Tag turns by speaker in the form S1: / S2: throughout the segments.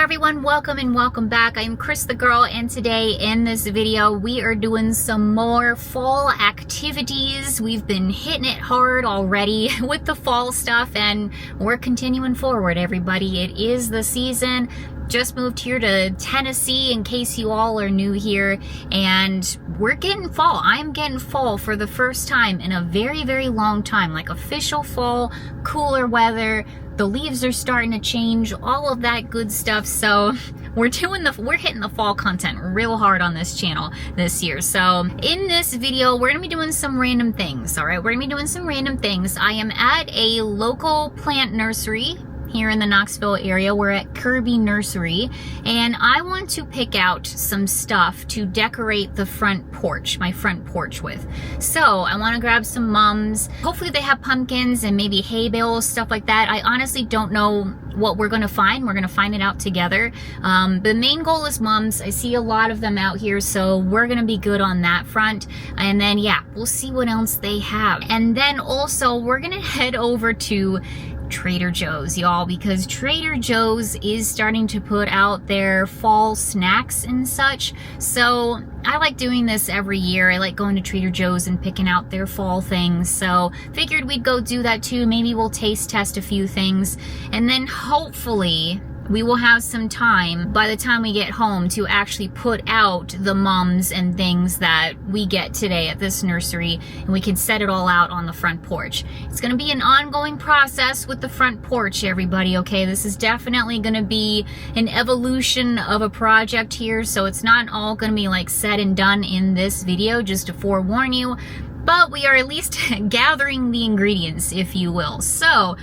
S1: everyone, welcome and welcome back. I'm CrisTheGirl, and today in this video we are doing some more fall activities. We've been hitting it hard already with the fall stuff and we're continuing forward, everybody. It is the season. Just moved here to Tennessee in case you all are new here, and we're getting fall. I'm getting fall for the first time in a very, very long time, like official fall, cooler weather. The leaves are starting to change, all of that good stuff. So we're hitting the fall content real hard on this channel this year. So in this video, we're gonna be doing some random things. All right, we're gonna be doing some random things. I am at a local plant nursery here in the Knoxville area. We're at Kirby Nursery, and I want to pick out some stuff to decorate the front porch, my front porch with. So I want to grab some mums. Hopefully they have pumpkins and maybe hay bales, stuff like that. I honestly don't know what we're gonna find. We're gonna find it out together. The main goal is mums. I see a lot of them out here, so we're gonna be good on that front. And then yeah, we'll see what else they have. And then also we're gonna head over to Trader Joe's, y'all, because Trader Joe's is starting to put out their fall snacks and such. So I like doing this every year. I like going to Trader Joe's and picking out their fall things. So figured we'd go do that too. Maybe we'll taste test a few things, and then hopefully we will have some time by the time we get home to actually put out the mums and things that we get today at this nursery, and we can set it all out on the front porch. It's gonna be an ongoing process with the front porch, everybody, okay? This is definitely gonna be an evolution of a project here, so it's not all gonna be like said and done in this video, just to forewarn you, but we are at least gathering the ingredients, if you will. So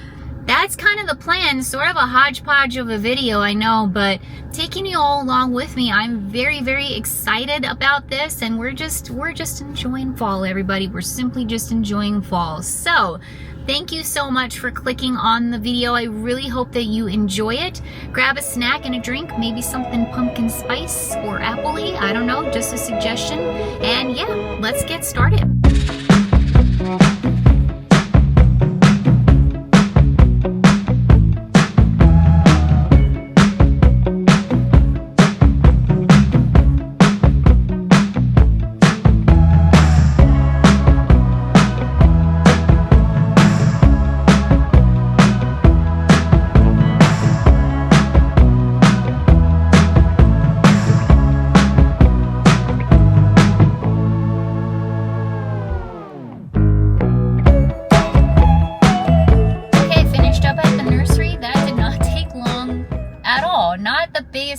S1: that's kind of the plan, sort of a hodgepodge of a video, I know, but taking you all along with me. I'm very, very excited about this, and we're just enjoying fall, everybody. We're simply just enjoying fall. So thank you so much for clicking on the video. I really hope that you enjoy it. Grab a snack and a drink, maybe something pumpkin spice or apple-y, I don't know, just a suggestion. And yeah, let's get started.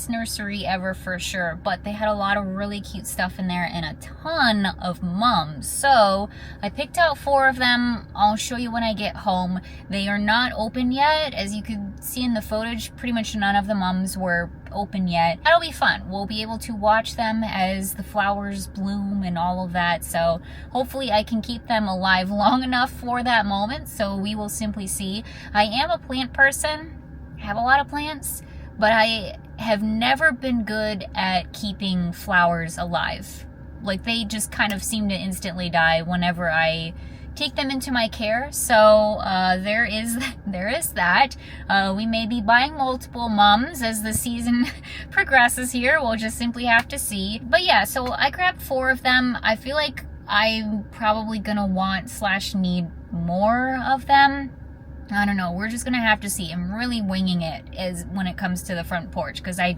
S1: Nursery ever for sure, but they had a lot of really cute stuff in there and a ton of mums. So I picked out 4 of them. I'll show you when I get home. They are not open yet. As you can see in the footage, pretty much none of the mums were open yet. That'll be fun. We'll be able to watch them as the flowers bloom and all of that. So hopefully I can keep them alive long enough for that moment. So we will simply see. I am a plant person. I have a lot of plants, but I have never been good at keeping flowers alive. Like, they just kind of seem to instantly die whenever I take them into my care. So there is that. We may be buying multiple mums as the season progresses here. We'll just simply have to see. But yeah, so I grabbed 4 of them. I feel like I'm probably gonna want / need more of them. I don't know, we're just gonna have to see. I'm really winging it when it comes to the front porch, because I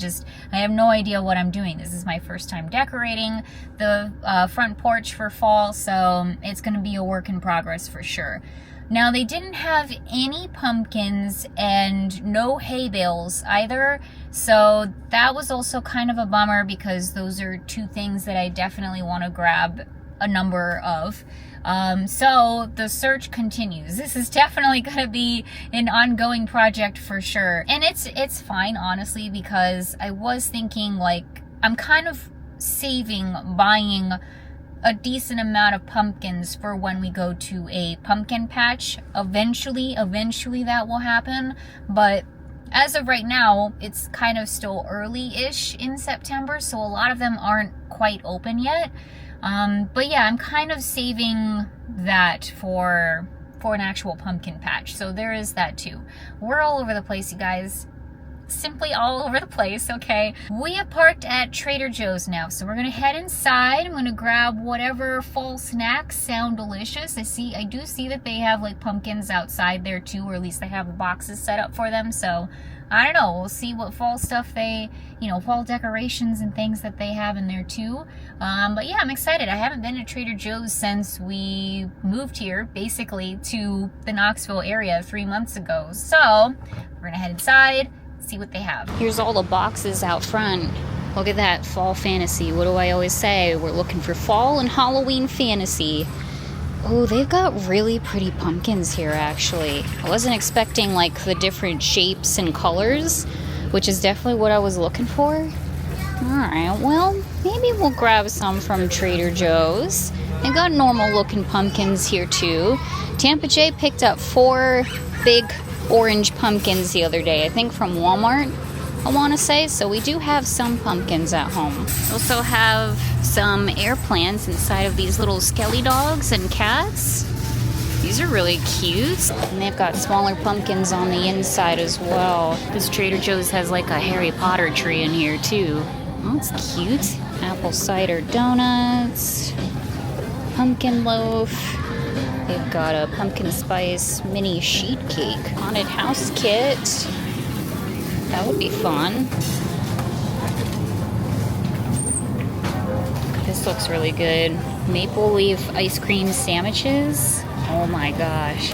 S1: have no idea what I'm doing. This is my first time decorating the front porch for fall, so it's gonna be a work in progress for sure. Now, they didn't have any pumpkins and no hay bales either, so that was also kind of a bummer, because those are 2 things that I definitely want to grab a number of. So the search continues. This is definitely going to be an ongoing project for sure. And it's fine, honestly, because I was thinking, like, I'm kind of saving buying a decent amount of pumpkins for when we go to a pumpkin patch. Eventually that will happen. But as of right now, it's kind of still early-ish in September, so a lot of them aren't quite open yet. But yeah, I'm kind of saving that for an actual pumpkin patch. So there is that too. We're all over the place, you guys. simply all over the place, okay? We have parked at Trader Joe's now, so we're gonna head inside. I'm gonna grab whatever fall snacks sound delicious. I do see that they have like pumpkins outside there too, or at least they have the boxes set up for them, so I don't know, we'll see what fall stuff they, fall decorations and things that they have in there too. But yeah, I'm excited. I haven't been to Trader Joe's since we moved here, basically, to the Knoxville area 3 months ago. So, we're gonna head inside, see what they have. Here's all the boxes out front. Look at that, fall fantasy. What do I always say? We're looking for fall and Halloween fantasy. Oh, they've got really pretty pumpkins here, actually. I wasn't expecting, like, the different shapes and colors, which is definitely what I was looking for. Alright, well, maybe we'll grab some from Trader Joe's. They've got normal-looking pumpkins here, too. Tampa Jay picked up 4 big orange pumpkins the other day, I think from Walmart, I want to say. So we do have some pumpkins at home. We also have some air plants inside of these little skelly dogs and cats. These are really cute. And they've got smaller pumpkins on the inside as well. This Trader Joe's has like a Harry Potter tree in here too. Oh, it's cute. Apple cider donuts. Pumpkin loaf. They've got a pumpkin spice mini sheet cake. Haunted house kit. That would be fun. This looks really good. Maple leaf ice cream sandwiches. Oh my gosh.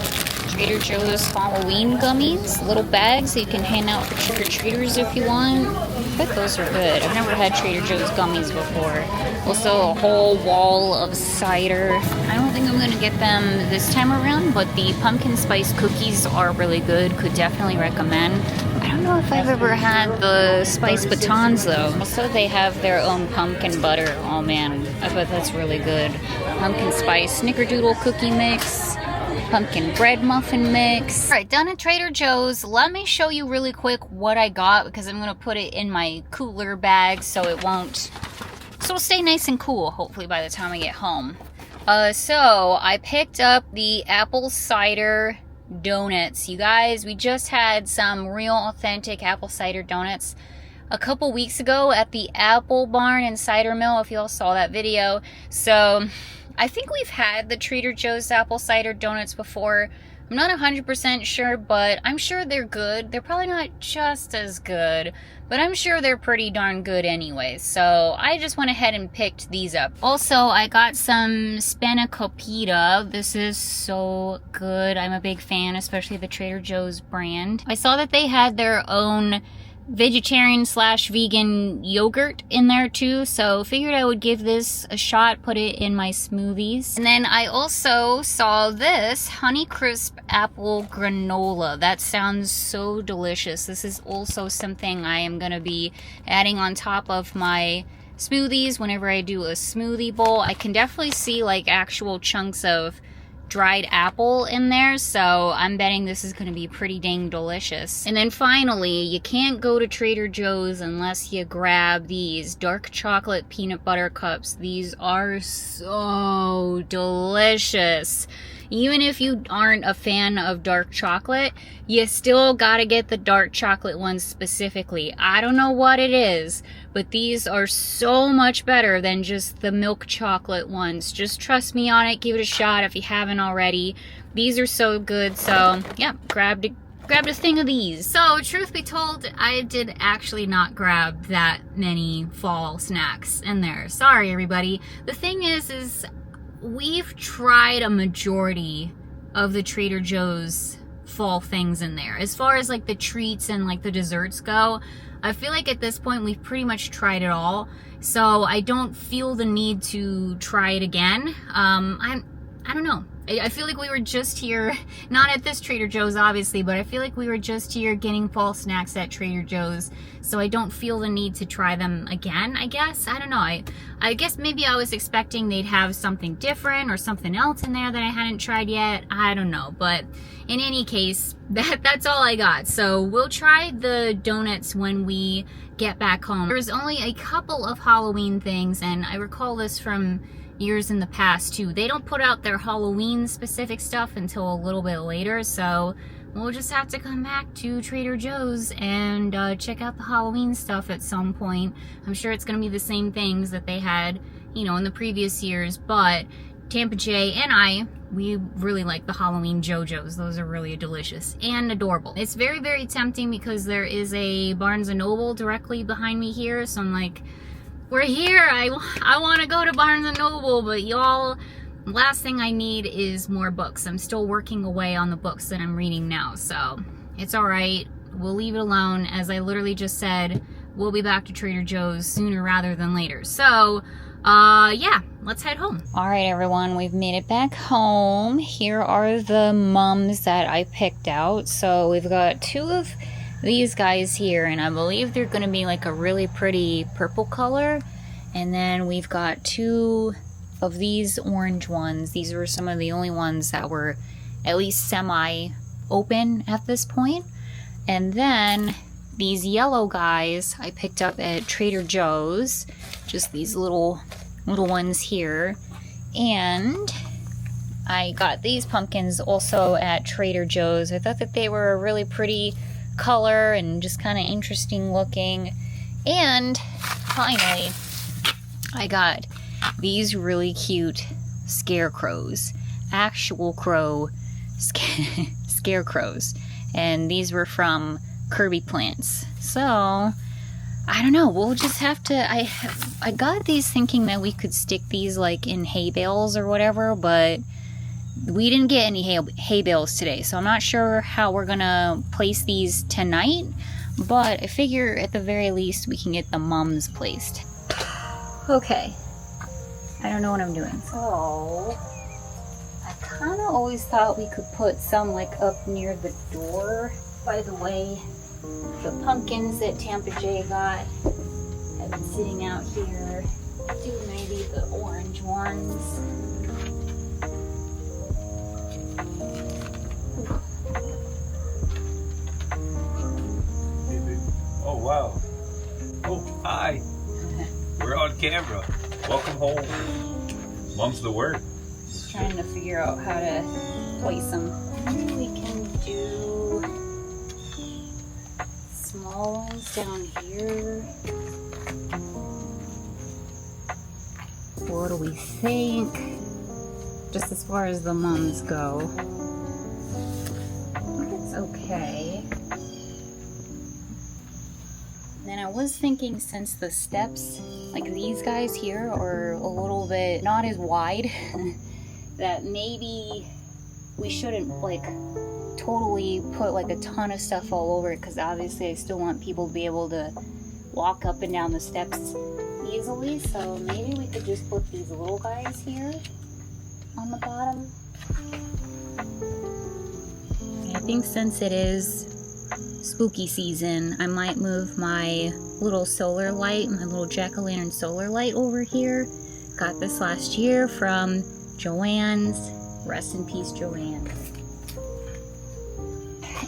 S1: Trader Joe's Halloween gummies. Little bags that you can hand out for trick-or-treaters if you want. I bet those are good. I've never had Trader Joe's gummies before. Also a whole wall of cider. I don't think I'm going to get them this time around, but the pumpkin spice cookies are really good. Could definitely recommend. I don't know if I've ever had the spice batons though. Also, they have their own pumpkin butter. Oh man, I bet that's really good. Pumpkin spice snickerdoodle cookie mix. Pumpkin bread muffin mix. Alright, done at Trader Joe's. Let me show you really quick what I got, because I'm going to put it in my cooler bag so it'll stay nice and cool, hopefully, by the time I get home. So, I picked up the apple cider donuts. You guys, we just had some real authentic apple cider donuts a couple weeks ago at the Apple Barn and Cider Mill, if you all saw that video. So I think we've had the Trader Joe's apple cider donuts before. I'm not 100% sure, but I'm sure they're good. They're probably not just as good, but I'm sure they're pretty darn good anyway. So I just went ahead and picked these up. Also, I got some spanakopita. This is so good. I'm a big fan, especially the Trader Joe's brand. I saw that they had their own vegetarian/vegan yogurt in there too, so figured I would give this a shot, put it in my smoothies. And then I also saw this Honeycrisp apple granola. That sounds so delicious. This is also something I am gonna be adding on top of my smoothies whenever I do a smoothie bowl. I can definitely see like actual chunks of dried apple in there, so I'm betting this is going to be pretty dang delicious. And then finally, you can't go to Trader Joe's unless you grab these dark chocolate peanut butter cups. These are so delicious. Even if you aren't a fan of dark chocolate, you still gotta get the dark chocolate ones specifically. I don't know what it is, but these are so much better than just the milk chocolate ones. Just trust me on it. Give it a shot if you haven't already. These are so good. So yeah, grabbed a thing of these. So truth be told, I did actually not grab that many fall snacks in there. Sorry everybody. The thing is we've tried a majority of the Trader Joe's fall things in there. As far as like the treats and like the desserts go, I feel like at this point we've pretty much tried it all. So I don't feel the need to try it again. I don't know. I feel like we were just here, not at this Trader Joe's obviously, but I feel like we were just here getting fall snacks at Trader Joe's, so I don't feel the need to try them again, I guess. I don't know. I guess maybe I was expecting they'd have something different or something else in there that I hadn't tried yet. I don't know, but in any case, that's all I got. So we'll try the donuts when we get back home. There's only a couple of Halloween things, and I recall this from years in the past too. They don't put out their Halloween specific stuff until a little bit later, so we'll just have to come back to Trader Joe's and check out the Halloween stuff at some point. I'm sure it's gonna be the same things that they had, you know, in the previous years, but Tampa Jay and we really like the Halloween JoJo's. Those are really delicious and adorable. It's very, very tempting because there is a Barnes & Noble directly behind me here, so I'm like, we're here, I want to go to Barnes & Noble, but y'all, last thing I need is more books. I'm still working away on the books that I'm reading now, so it's alright. We'll leave it alone. As I literally just said, we'll be back to Trader Joe's sooner rather than later. So, yeah, let's head home. Alright everyone, we've made it back home. Here are the mums that I picked out. So we've got two of these guys here, and I believe they're going to be like a really pretty purple color. And then we've got two of these orange ones. These were some of the only ones that were at least semi-open at this point. And then these yellow guys I picked up at Trader Joe's. Just these little ones here. And I got these pumpkins also at Trader Joe's. I thought that they were a really pretty color and just kind of interesting looking. And finally, I got these really cute scarecrows. Actual crow scarecrows. And these were from Kirby Plants. So, I don't know, we'll just have to, I got these thinking that we could stick these like in hay bales or whatever, but we didn't get any hay bales today, so I'm not sure how we're gonna place these tonight, but I figure at the very least we can get the mums placed. Okay, I don't know what I'm doing. So, I kind of always thought we could put some like up near the door. By the way, the pumpkins that Tampa Jay got have been sitting out here. Do maybe the orange ones.
S2: Oh wow. Oh hi. We're on camera. Welcome home. Mom's the word.
S1: Just trying to figure out how to place them. Maybe we can do smalls down here. What do we think? Just as far as the mums go, I think it's okay. Then I was thinking, since the steps, like these guys here, are a little bit not as wide, that maybe we shouldn't like totally put like a ton of stuff all over it, because obviously I still want people to be able to walk up and down the steps easily. So maybe we could just put these little guys here on the bottom. I think since it is spooky season, I might move my little solar light, my little jack-o'-lantern solar light over here. Got this last year from Joann's. Rest in peace, Joanne.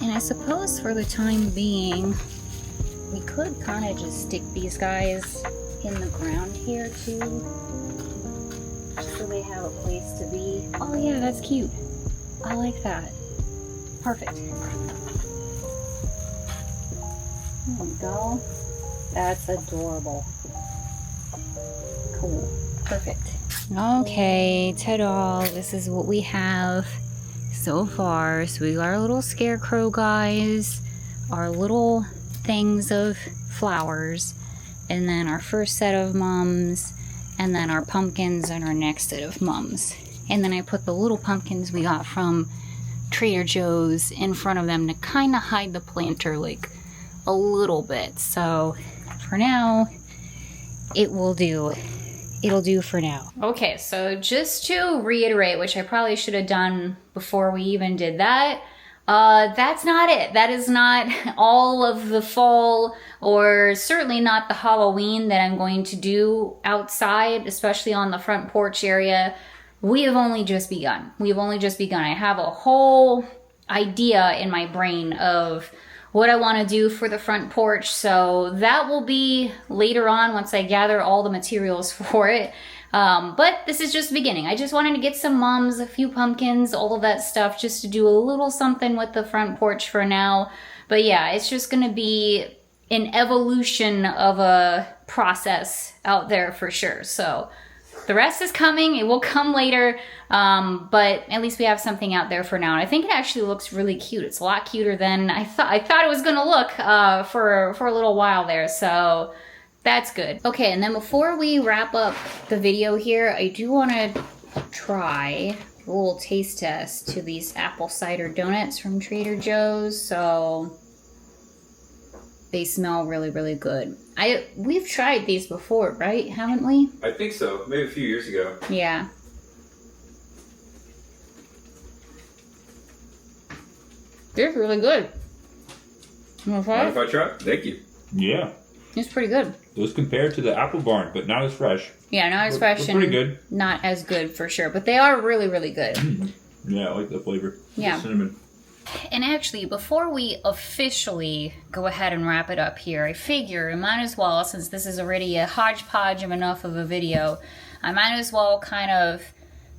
S1: And I suppose for the time being, we could kind of just stick these guys in the ground here too, just so they have a place to be. Oh yeah, that's cute. I like that. Perfect. There we go. That's adorable. Cool. Perfect. Okay, ta-da. This is what we have so far. So we got our little scarecrow guys, our little things of flowers, and then our first set of mums, and then our pumpkins and our next set of mums. And then I put the little pumpkins we got from Trader Joe's in front of them to kind of hide the planter like a little bit. So for now, it will do. It'll do for now. Okay, so just to reiterate, which I probably should have done before we even did that, that's not it. That is not all of the fall, or certainly not the Halloween that I'm going to do outside, especially on the front porch area. We have only just begun. We've only just begun. I have a whole idea in my brain of what I want to do for the front porch, so that will be later on once I gather all the materials for it. But this is just the beginning. I just wanted to get some mums, a few pumpkins, all of that stuff, just to do a little something with the front porch for now. But yeah, it's just gonna be an evolution of a process out there for sure. So the rest is coming. It will come later, but at least we have something out there for now. And I think it actually looks really cute. It's a lot cuter than I thought it was gonna look for a little while there. So that's good. Okay, and then before we wrap up the video here, I do want to try a little taste test to these apple cider donuts from Trader Joe's. So they smell really, really good. We've tried these before, right? Haven't we?
S2: I think so. Maybe a few years ago.
S1: Yeah. They're really good.
S2: Mind if I try? Thank you.
S3: Yeah.
S1: It's pretty good.
S3: Those compare to the apple barn, but not as fresh.
S1: Yeah, not as fresh and
S3: pretty good.
S1: Not as good for sure, but they are really, really good.
S3: Yeah, I like the flavor.
S1: Yeah.
S3: The cinnamon.
S1: And actually, before we officially go ahead and wrap it up here, I figure I might as well, since this is already a hodgepodge of enough of a video, I might as well kind of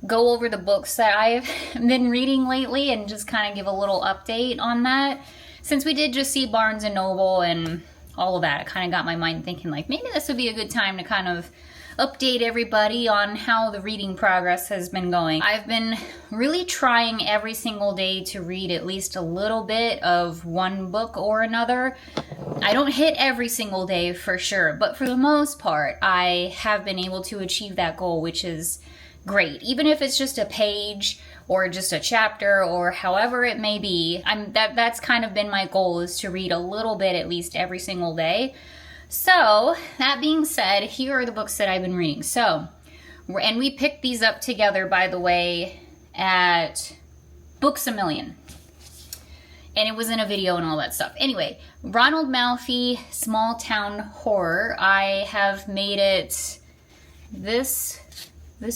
S1: go over the books that I've been reading lately and just kind of give a little update on that. Since we did just see Barnes & Noble and all of that, it kind of got my mind thinking like maybe this would be a good time to kind of update everybody on how the reading progress has been going. I've been really trying every single day to read at least a little bit of one book or another. I don't hit every single day for sure, but for the most part, I have been able to achieve that goal, which is great. Even if it's just a page or just a chapter or however it may be, that's kind of been my goal, is to read a little bit at least every single day. So, that being said, here are the books that I've been reading. So, and we picked these up together, by the way, at Books A Million. And it was in a video and all that stuff. Anyway, Ronald Malfi, Small Town Horror. I have made it this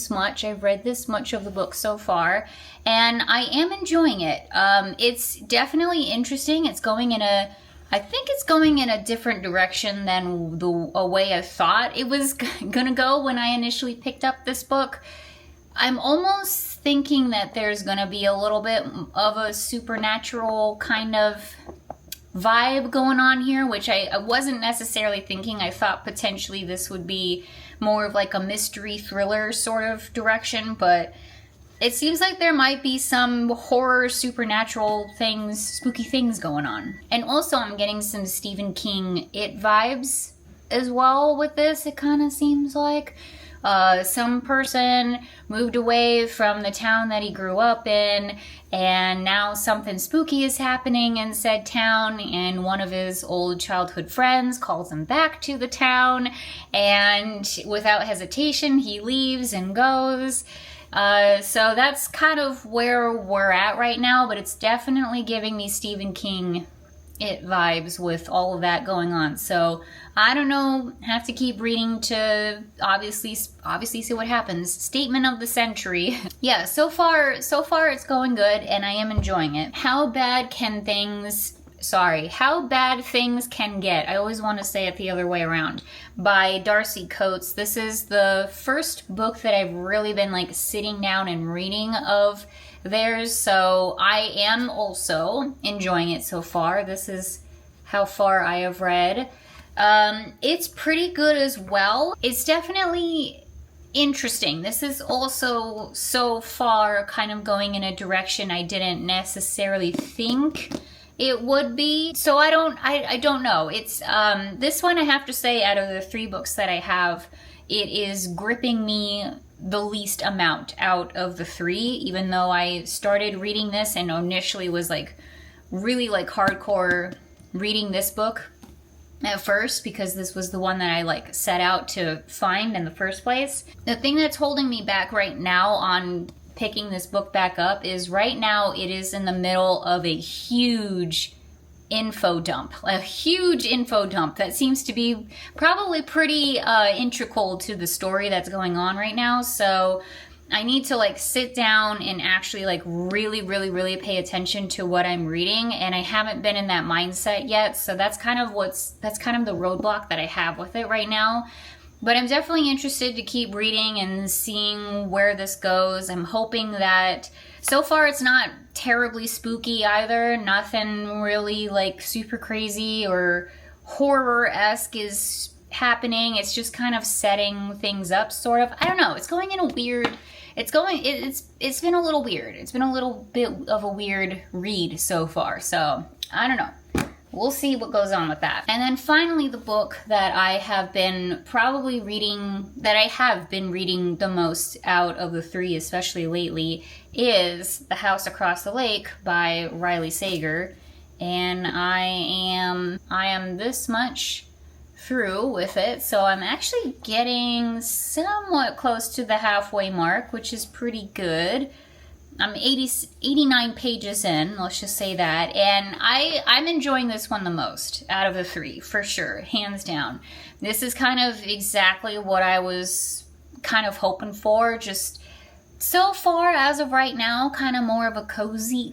S1: much. I've read this much of the book so far, and I am enjoying it. It's definitely interesting. I think it's going in a different direction than a way I thought it was gonna go when I initially picked up this book. I'm almost thinking that there's gonna be a little bit of a supernatural kind of vibe going on here, which I wasn't necessarily thinking. I thought potentially this would be more of like a mystery thriller sort of direction, but it seems like there might be some horror, supernatural things, spooky things going on. And also I'm getting some Stephen King It vibes as well with this, it kind of seems like. Some person moved away from the town that he grew up in, and now something spooky is happening in said town, and one of his old childhood friends calls him back to the town, and without hesitation he leaves and goes. So that's kind of where we're at right now, but it's definitely giving me Stephen King It vibes with all of that going on. So I don't know, have to keep reading to obviously see what happens. Statement of the century. Yeah, so far it's going good and I am enjoying it. How bad things can get. I always want to say it the other way around. By Darcy Coates. This is the first book that I've really been like sitting down and reading of theirs, so I am also enjoying it so far. This is how far I have read. It's pretty good as well. It's definitely interesting. This is also so far kind of going in a direction I didn't necessarily think it would be. So I don't know. It's this one, I have to say, out of the 3 books that I have, it is gripping me the least amount out of the 3, even though I started reading this and initially was like really like hardcore reading this book at first, because this was the one that I like set out to find in the first place. The thing that's holding me back right now on picking this book back up is right now it is in the middle of a huge info dump that seems to be probably pretty integral to the story that's going on right now. So I need to like sit down and actually like really pay attention to what I'm reading, and I haven't been in that mindset yet. So that's kind of the roadblock that I have with it right now. But I'm definitely interested to keep reading and seeing where this goes. I'm hoping that so far it's not terribly spooky either. Nothing really like super crazy or horror-esque is happening. It's just kind of setting things up, sort of. I don't know. It's going in a weird... It's been a little weird. It's been a little bit of a weird read so far. So, I don't know. We'll see what goes on with that. And then finally, the book that I have been reading the most out of the three, especially lately, is The House Across the Lake by Riley Sager. And I am this much through with it, so I'm actually getting somewhat close to the halfway mark, which is pretty good. I'm 89 pages in, let's just say that, and I'm enjoying this one the most out of the three, for sure, hands down. This is kind of exactly what I was kind of hoping for, just so far, as of right now, kind of more of a cozy,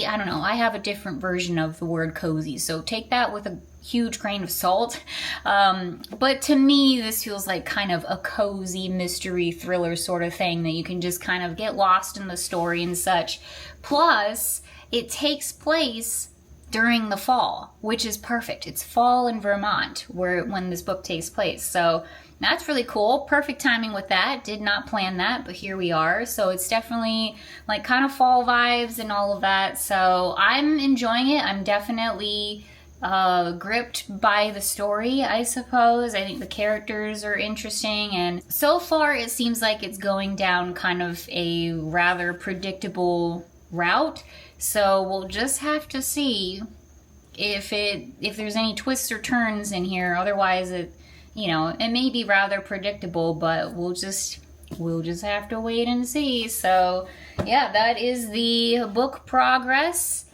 S1: I don't know, I have a different version of the word cozy, so take that with a huge grain of salt. But to me, this feels like kind of a cozy mystery thriller sort of thing that you can just kind of get lost in the story and such. Plus, it takes place during the fall, which is perfect. It's fall in Vermont when this book takes place. So that's really cool. Perfect timing with that. Did not plan that, but here we are. So it's definitely like kind of fall vibes and all of that. So I'm enjoying it. I'm definitely gripped by the story, I suppose. I think the characters are interesting, and so far it seems like it's going down kind of a rather predictable route. So we'll just have to see if there's any twists or turns in here. Otherwise, it may be rather predictable, but we'll just have to wait and see. So yeah, that is the book progress.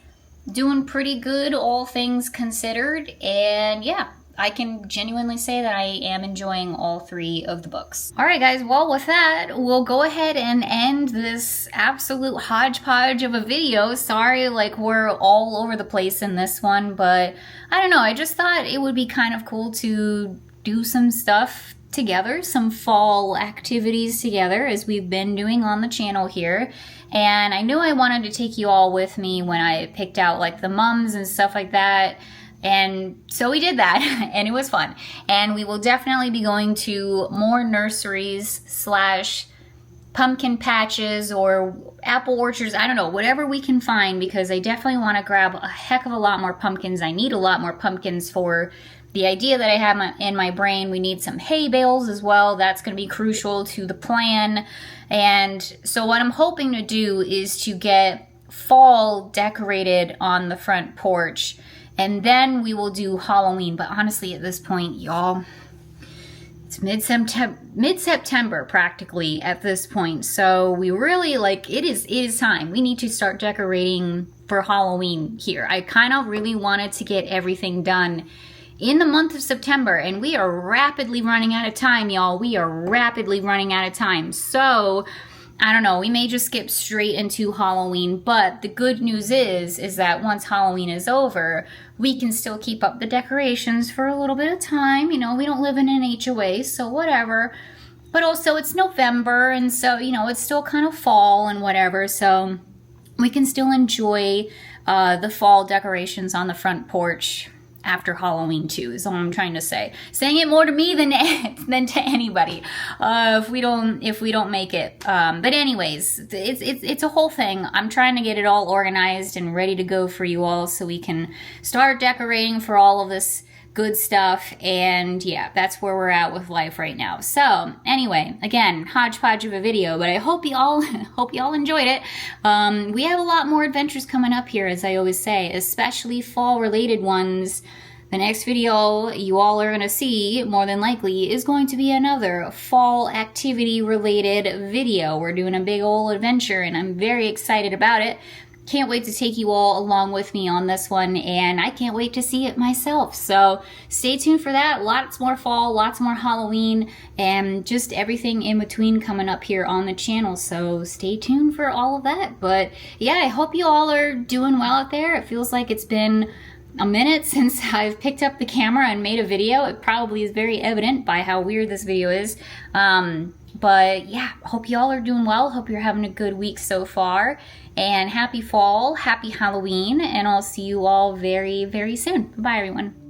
S1: Doing pretty good, all things considered, and yeah, I can genuinely say that I am enjoying all three of the books. Alright guys, well with that, we'll go ahead and end this absolute hodgepodge of a video. Sorry, like we're all over the place in this one, but I don't know, I just thought it would be kind of cool to do some stuff together, some fall activities together, as we've been doing on the channel here. And I knew I wanted to take you all with me when I picked out like the mums and stuff like that. And so we did that, and it was fun. And we will definitely be going to more nurseries / pumpkin patches or apple orchards, I don't know, whatever we can find, because I definitely want to grab a heck of a lot more pumpkins. I need a lot more pumpkins for the idea that I have in my brain. We need some hay bales as well. That's going to be crucial to the plan. And so what I'm hoping to do is to get fall decorated on the front porch, and then we will do Halloween. But honestly, at this point, y'all, it's mid-September practically at this point. So we really, like, it is time. We need to start decorating for Halloween here. I kind of really wanted to get everything done in the month of September, and we are rapidly running out of time, y'all. We are rapidly running out of time. So, I don't know, we may just skip straight into Halloween, but the good news is that once Halloween is over, we can still keep up the decorations for a little bit of time. You know, we don't live in an HOA, so whatever. But also, it's November, and so, you know, it's still kind of fall and whatever, so we can still enjoy the fall decorations on the front porch after Halloween too, is all I'm trying to say. Saying it more to me than to anybody, if we don't make it. But anyways, it's a whole thing. I'm trying to get it all organized and ready to go for you all, so we can start decorating for all of this good stuff. And yeah, that's where we're at with life right now. So anyway, again, hodgepodge of a video, but I hope you all enjoyed it. We have a lot more adventures coming up here, as I always say, especially fall related ones. The next video you all are going to see, more than likely, is going to be another fall activity related video. We're doing a big old adventure, and I'm very excited about it. Can't wait to take you all along with me on this one, and I can't wait to see it myself. So stay tuned for that. Lots more fall, lots more Halloween, and just everything in between coming up here on the channel. So stay tuned for all of that. But yeah, I hope you all are doing well out there. It feels like it's been a minute since I've picked up the camera and made a video. It probably is very evident by how weird this video is. But yeah, hope y'all are doing well. Hope you're having a good week so far. And happy fall, happy Halloween, and I'll see you all very, very soon. Bye, everyone.